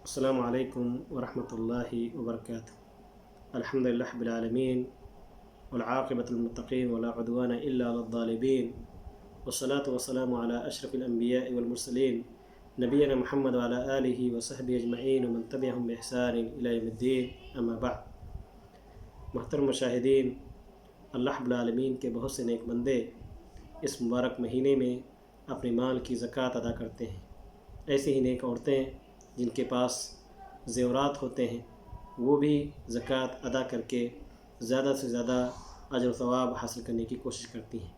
अस्सलामु अलैकुम वरहमतुल्लाहि वबरकातुहू। अल्हम्दुलिल्लाहि रब्बिल आलमीन वल आक़िबतुल मुत्तक़ीन वला उद्वाना इल्ला अलल ज़ालिमीन वस्सलातु वस्सलामु अला अशरफिल अंबियाइ वल मुरसलीन नबियना मुहम्मद व अला आलिहि व सहबिहि अजमईन व मन तबिअहुम बि इहसान इला यौमिद्दीन, अम्मा बअद। मुहतरम मुशाहिदीन, अल्लाह रब्बुल आलमीन के बहुत से नेक बंदे इस मुबारक महीने में अपने माल की ज़कात अदा करते हैं। ऐसी ही नेक औरतें जिनके पास ज़ेवरात होते हैं वो भी ज़कात अदा करके ज़्यादा से ज़्यादा अजर व सवाब हासिल करने की कोशिश करती हैं।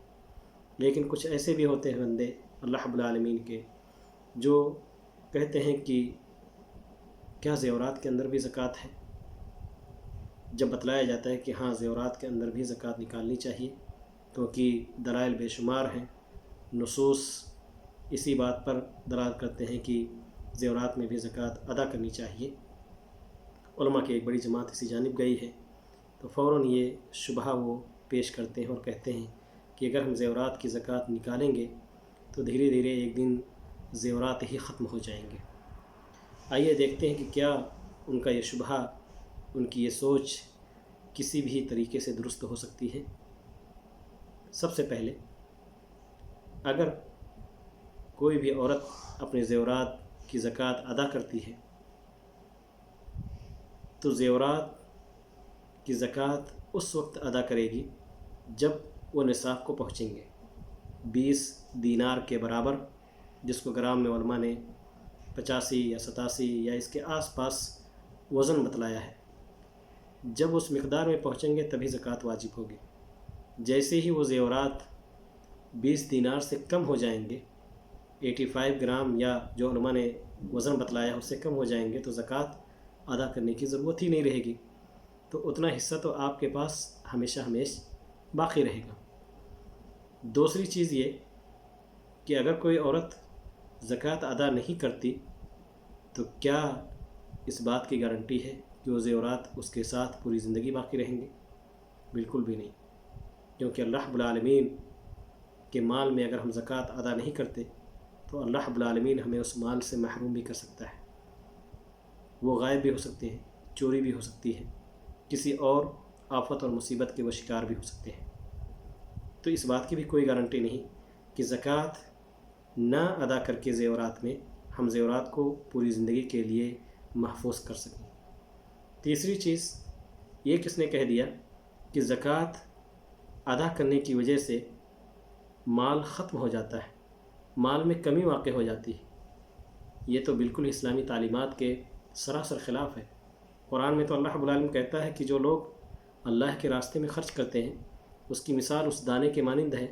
लेकिन कुछ ऐसे भी होते हैं बंदे अल्लाह रब्बुल आलमीन के जो कहते हैं कि क्या ज़ेवरात के अंदर भी ज़कात है। जब बतलाया जाता है कि हाँ, ज़ेवरात के अंदर भी ज़कात निकालनी चाहिए, क्योंकि दलाइल बेशुमार हैं, नुसूस इसी बात पर दलाल करते हैं कि ज़ेवरात में भी ज़कात अदा करनी चाहिए। उलमा की एक बड़ी जमात इसी जानिब गई है, तो फ़ौरन ये शुबहा वो पेश करते हैं और कहते हैं कि अगर हम ज़ेवरात की ज़कात निकालेंगे तो धीरे धीरे एक दिन ज़ेवरात ही ख़त्म हो जाएंगे। आइए देखते हैं कि क्या उनका ये शुबहा, उनकी ये सोच किसी भी तरीके से दुरुस्त हो सकती है। सबसे पहले, अगर कोई भी औरत अपने ज़ेवरात की ज़कात अदा करती है तो ज़ेवरात की ज़कात उस वक्त अदा करेगी जब वो निसाब को पहुँचेंगे 20 दीनार के बराबर, जिसको ग्राम में उलमा ने 85 या 87 या इसके आसपास वज़न बतलाया है। जब उस मिक़दार में पहुँचेंगे तभी ज़कात वाजिब होगी। जैसे ही वो ज़ेवरात 20 दीनार से कम हो जाएंगे, 85 ग्राम या जो उलमा ने वज़न बतलाया उससे कम हो जाएंगे, तो ज़कात अदा करने की ज़रूरत ही नहीं रहेगी। तो उतना हिस्सा तो आपके पास हमेशा बाकी रहेगा। दूसरी चीज़ ये कि अगर कोई औरत ज़कात अदा नहीं करती तो क्या इस बात की गारंटी है कि वो ज़ेवरात उसके साथ पूरी ज़िंदगी बाकी रहेंगे? बिल्कुल भी नहीं, क्योंकि अल्लाह रब्बुल आलमीन के माल में अगर हम ज़कात अदा नहीं करते तो अल्लाह रब्बुल आलमीन हमें उस माल से महरूम भी कर सकता है। वो गायब भी हो सकते हैं, चोरी भी हो सकती है, किसी और आफत और मुसीबत के वो शिकार भी हो सकते हैं। तो इस बात की भी कोई गारंटी नहीं कि ज़कात ना अदा करके ज़ेवरात में हम ज़ेवरात को पूरी ज़िंदगी के लिए महफूज कर सकें। तीसरी चीज़ ये किसने कह दिया कि ज़कात अदा करने की वजह से माल ख़त्म हो जाता है, माल में कमी वाक़ हो जाती है? ये तो बिल्कुल इस्लामी तालीमात के सरासर ख़िलाफ़ है। कुरान में तो अल्लाह रब्बुल आलमीन कहता है कि जो लोग अल्लाह के रास्ते में ख़र्च करते हैं उसकी मिसाल उस दाने के मानिंद है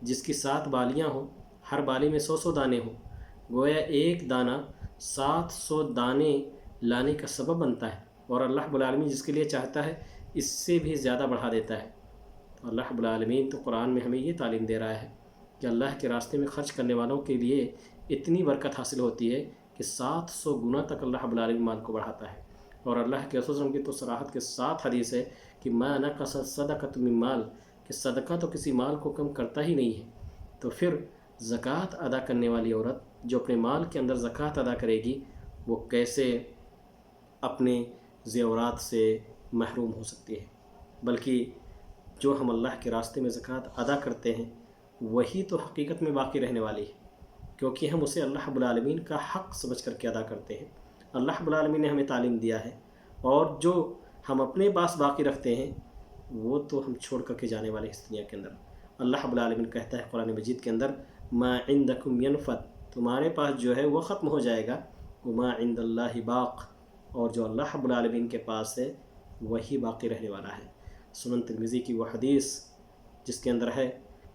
जिसकी 7 बालियाँ हों, हर बाली में 100 दाने हों। गोया एक दाना 700 दाने लाने का सबब बनता है, और अल्लाह रब्बुल आलमीन जिसके लिए चाहता है इससे भी ज़्यादा बढ़ा देता है। तो अल्लाह रब्बुल आलमीन तो कुरान में हमें ये तालीम दे रहा है कि अल्लाह के रास्ते में ख़र्च करने वालों के लिए इतनी बरकत हासिल होती है कि 700 गुना तक अल्लाह रब्बुल आलमीन माल को बढ़ाता है। और अल्लाह के रसूल सल्लल्लाहु अलैहि वसल्लम की तो सराहत के साथ हदीस है कि मा नक़सत सदक़तु मिन माल, कि सदका तो किसी माल को कम करता ही नहीं है। तो फिर ज़कात अदा करने वाली औरत जो अपने माल के अंदर ज़कात अदा करेगी वो कैसे अपने ज़ेवरात से महरूम हो सकती है? बल्कि जो हम अल्लाह के रास्ते में ज़कात अदा करते हैं वही तो हकीकत में बाकी रहने वाली है, क्योंकि हम उसे अल्लाह रब्बुल आलमीन का हक़ समझ करके अदा करते हैं। अल्लाह रब्बुल आलमीन ने हमें तालीम दिया है, और जो हम अपने पास बाकी रखते हैं वो तो हम छोड़ करके जाने वाले इस दुनिया के अंदर। अल्लाह रब्बुल आलमीन कहता है कुरान मजीद के अंदर, मा इंदकुम यनफद, तुम्हारे पास जो है वो ख़त्म हो जाएगा, वमा इंदल्लाहि बाक़, और जो अल्लाह रब्बुल आलमीन के पास है वही बाकी रहने वाला है। सुनन तिरमिज़ी की वो हदीस जिसके अंदर है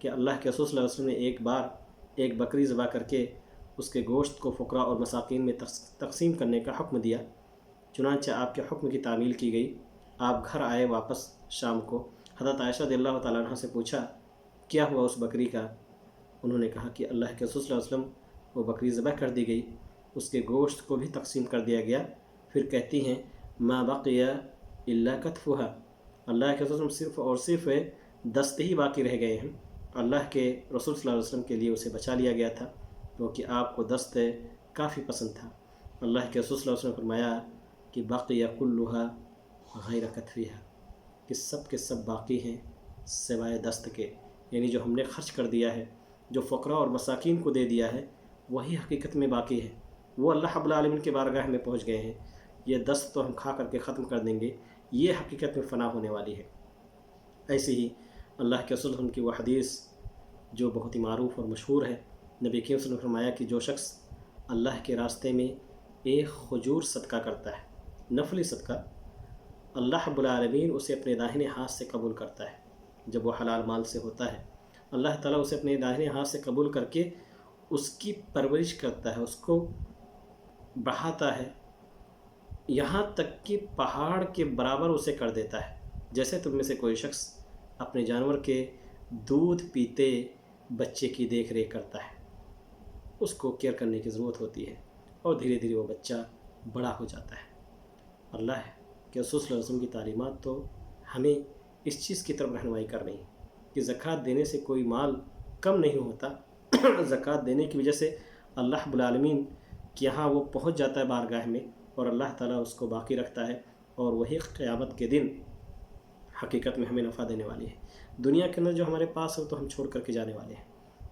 कि अल्लाह के रसूल सल्लल्लाहु अलैहि वसल्लम ने एक बार एक बकरी ज़बह करके उसके गोश्त को फ़ुक़रा और मसाकीन में तक़सीम करने का हुक्म दिया। चुनांचे आपके हुक्म की तामील की गई। आप घर आए वापस शाम को। हज़रत आयशा रज़ियल्लाहु तआला अन्हा से पूछा क्या हुआ उस बकरी का? उन्होंने कहा कि अल्लाह के रसूल सल्लल्लाहु अलैहि वसल्लम वो बकरी ज़बह कर दी गई, उसके गोश्त को भी तक़सीम कर दिया गया। फिर कहती हैं मा बक़िया इल्ला कत्फ़ुहा, अल्लाह के रसूल सिर्फ़ और सिर्फ दस्त ही बाकी रह गए हैं। अल्लाह के रसूल सल्लल्लाहु अलैहि वसल्लम के लिए उसे बचा लिया गया था, क्योंकि आपको दस्त काफ़ी पसंद था। अल्लाह के रसूल सल्लल्लाहु अलैहि वसल्लम ने फरमाया कि बाक़िया कुल्लुहा गैर कतफिहा, कि सब के सब बाकी हैं सिवाय दस्त के, यानी जो हमने खर्च कर दिया है, जो फ़क़रा और मसाकीन को दे दिया है, वही हकीकत में बाकी है। वो अल्लाह रब्बुल आलमीन के बारगाह में पहुँच गए हैं। ये दस्त तो हम खा करके ख़त्म कर देंगे, ये हकीकत में फ़ना होने वाली है। ऐसे ही अल्लाह के रसूल की वह हदीस जो बहुत ही मारूफ़ और मशहूर है, नबी करीम सल्लल्लाहु अलैहि वसल्लम ने फरमाया कि जो शख्स अल्लाह के रास्ते में एक खजूर सदका करता है, नफली सदका, अल्लाह रब्बुल आलमीन उसे अपने दाहिने हाथ से कबूल करता है। जब वो हलाल माल से होता है, अल्लाह ताला उसे अपने दाहिने हाथ से कबूल करके उसकी परवरिश करता है, उसको बढ़ाता है, यहाँ तक कि पहाड़ के बराबर उसे कर देता है। जैसे तुम में से कोई शख्स अपने जानवर के दूध पीते बच्चे की देख रेख करता है, उसको केयर करने की ज़रूरत होती है और धीरे धीरे वो बच्चा बड़ा हो जाता है। अल्लाह के रसूल सल्लल्लाहु अलैहि वसल्लम की तालीमात तो हमें इस चीज़ की तरफ रहनुमाई कर रही है कि ज़कात देने से कोई माल कम नहीं होता। ज़कात देने की वजह से अल्लाह रब्बुल आलमीन के यहाँ वो पहुँच जाता है बारगाह में, और अल्लाह ताला उसको बाकी रखता है, और वही क़यामत के दिन हकीकत में हमें नफ़ा देने वाली है। दुनिया के अंदर जो हमारे पास है तो हम छोड़ करके जाने वाले हैं।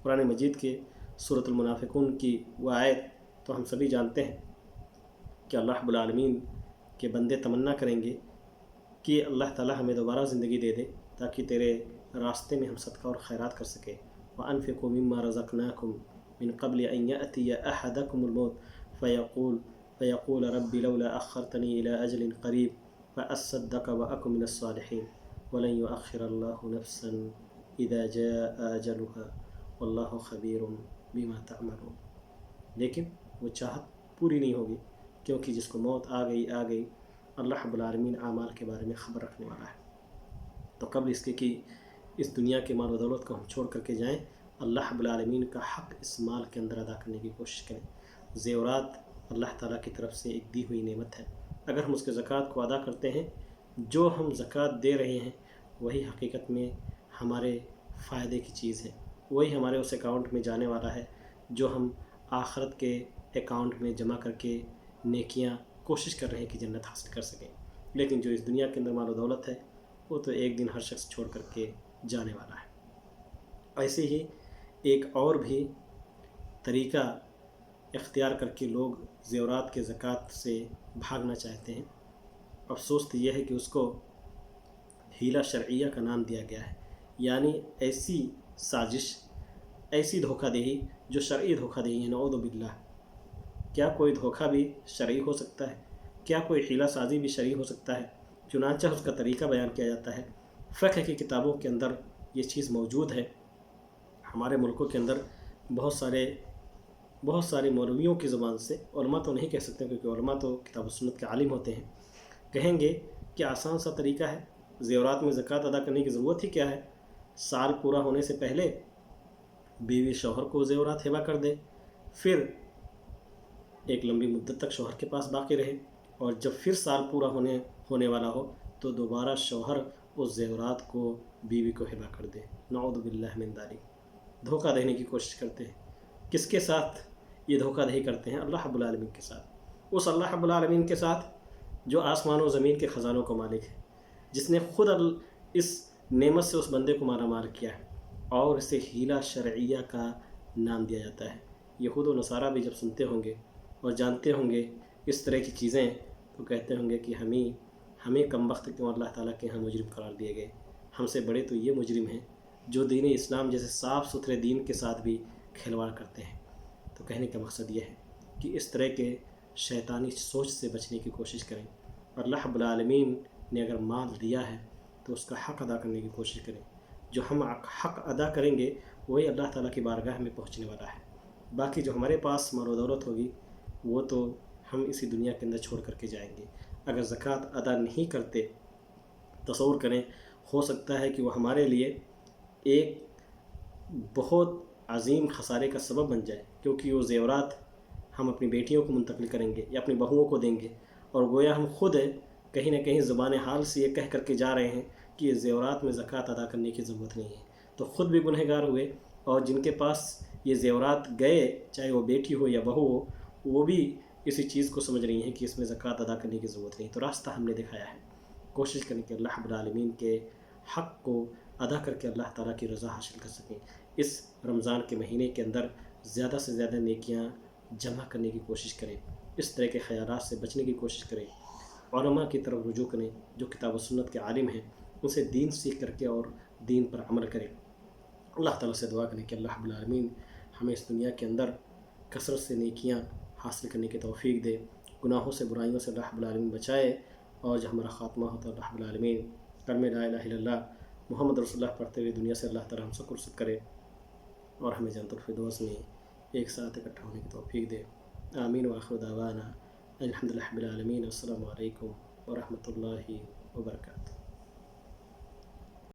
कुरान मजीद के सूरतुल मुनाफ़िकून की वह आयत तो हम सभी जानते हैं कि अल्लाह रब्बुल आलमीन के बंदे तमन्ना करेंगे कि अल्लाह ताला हमें दोबारा ज़िंदगी दे दे ताकि तेरे रास्ते में हम सदका और खैरात कर सकें। व अनफ़िक़ू मिम्मा रज़क़नाकुम मिन क़ब्ल अन यअतिय अहदकुमुल मौत फ़यक़ूल रब्बी लौला अख़्ख़रतनी इला अजलिन क़रीब फ़अस्सद्दक़ व अकुन मिनस सालिहीन वलन युअख़्ख़िरल्लाहु नफ़्सन इज़ा जाअ अजलुहा वल्लाहु ख़बीरुम बिमा तअमलून। लेकिन वो चाहत पूरी नहीं होगी, क्योंकि जिसको मौत आ गई, अल्लाह रब्बुल आलमीन आमाल के बारे में ख़बर रखने वाला है। तो कबल इसके कि इस दुनिया के माल व दौलत को हम छोड़ करके जाएं, अल्लाह रब्बुल आलमीन का हक़ इस माल के अंदर अदा करने की कोशिश करें। ज़ेवरात अल्लाह ताला की तरफ से एक दी हुई नेमत है। अगर हम उसके ज़कात को अदा करते हैं, जो हम ज़कात दे रहे हैं वही हकीकत में हमारे फ़ायदे की चीज़ है, वही हमारे उस अकाउंट में जाने वाला है जो हम आखिरत के अकाउंट में जमा करके नेकियां कोशिश कर रहे हैं कि जन्नत हासिल कर सकें। लेकिन जो इस दुनिया के अंदर माल दौलत है वो तो एक दिन हर शख्स छोड़ करके जाने वाला है। ऐसे ही एक और भी तरीक़ा इख्तियार करके लोग ज़ेवरात के ज़कात से भागना चाहते हैं। अफसोस तो यह है कि उसको हीला शरइया का नाम दिया गया है, यानी ऐसी साजिश, ऐसी धोखाधड़ी जो शरई धोखाधड़ी है। नऊज़ु बिल्लाह, क्या कोई धोखा भी शरई हो सकता है? क्या कोई हीला साजी भी शरई हो सकता है? चुनांचा उसका तरीक़ा बयान किया जाता है। फ़िक़्ह की किताबों के अंदर ये चीज़ मौजूद है। हमारे मुल्कों के अंदर बहुत सारे मौलवियों की ज़बान से, उलमा तो नहीं कह सकते क्योंकि उलमा तो किताब सुन्नत के आलिम होते हैं, कहेंगे कि आसान सा तरीक़ा है, ज़ेवरात में ज़कात अदा करने की ज़रूरत ही क्या है? साल पूरा होने से पहले बीवी शौहर को ज़ेवरात हिबा कर दे, फिर एक लंबी मुद्दत तक शौहर के पास बाकी रहे, और जब फिर साल पूरा होने वाला हो तो दोबारा शौहर उस ज़ेवरात को बीवी को हिबा कर दे। नऊज़ु बिल्लाह मिन ज़ालिक। धोखा देने की कोशिश करते हैं। किसके साथ ये धोखाधड़ी करते हैं? अल्लाह रब्बुल आलमीन के साथ। उस अल्लाह रब्बुल आलमीन के साथ जो आसमान और ज़मीन के ख़ज़ानों का मालिक है, जिसने खुद इस नेमत से उस बंदे को मारामार किया है, और इसे हीला शरइया का नाम दिया जाता है। यहूद व नसारा भी जब सुनते होंगे और जानते होंगे इस तरह की चीज़ें, तो कहते होंगे कि हमें कम वक्त क्यों अल्लाह ताला के यहाँ मुजरिम करार दिए गए। हमसे बड़े तो ये मुजरिम हैं जो दीन इस्लाम जैसे साफ़ सुथरे दीन के साथ भी खिलवाड़ करते हैं। तो कहने का मकसद ये है कि इस तरह के शैतानी सोच से बचने की कोशिश करें। अल्लाह रब्बुल आलमीन ने अगर माल दिया है तो उसका हक़ अदा करने की कोशिश करें। जो हम हक़ अदा करेंगे वही अल्लाह ताला की बारगाह में पहुँचने वाला है। बाकी जो हमारे पास माल दौलत होगी वो तो हम इसी दुनिया के अंदर छोड़ करके जाएंगे। अगर ज़कात अदा नहीं करते, तसव्वुर करें, हो सकता है कि वो हमारे लिए एक बहुत अजीम खसारे का सबब बन जाए, क्योंकि वो ज़ेवरात हम अपनी बेटियों को मुंतकिल करेंगे या अपनी बहुओं को देंगे, और गोया हम खुद कहीं ना कहीं ज़ुबान हाल से ये कह करके जा रहे हैं कि ये ज़ेवरात में ज़कात अदा करने की ज़रूरत नहीं है। तो ख़ुद भी गुनहगार हुए, और जिनके पास ये ज़ेवरात गए, चाहे वो बेटी हो या बहू हो, वो भी इसी चीज़ को समझ रही हैं कि इसमें ज़कात अदा करने की ज़रूरत नहीं। तो रास्ता हमने दिखाया है। कोशिश करें कि अल्लाह रब्बुल आलमीन के हक़ को अदा करके अल्लाह ताला की रज़ा हासिल कर सकें। इस रमज़ान के महीने के अंदर ज़्यादा से ज़्यादा नेकियां जमा करने की कोशिश करें। इस तरह के ख़यालात से बचने की कोशिश करें। उलमा की तरफ रुजू करें जो किताब व सुन्नत के आलिम हैं, उनसे दीन सीख करके और दीन पर अमल करें। अल्लाह ताला से दुआ करें कि अल्लाह रब्बुल आलमीन हमें इस दुनिया के अंदर कसरत से नेकियां हासिल करने की तौफ़ीक दे, गुनाहों से बुराइयों से अल्लाह रब्बुल आलमीन बचाए, और जब हमारा ख़ात्मा होता है अल्लाह रब्बुल आलमीन कलमे ला इलाहा इल्लल्लाह मुहम्मद रसूलुल्लाह पढ़ते हुए दुनिया से अल्लाह ताला हमसे कुर्सित करे और हमें जन्नतुल फिरदौस में एक साथ इकट्ठा होने की तौफ़ीक दे। आमीन व आखिरु दावाना अल्हम्दुलिल्लाहि रब्बिल आलमीन। अस्सलामु अलैकुम व रहमतुल्लाहि व बरकातुहू।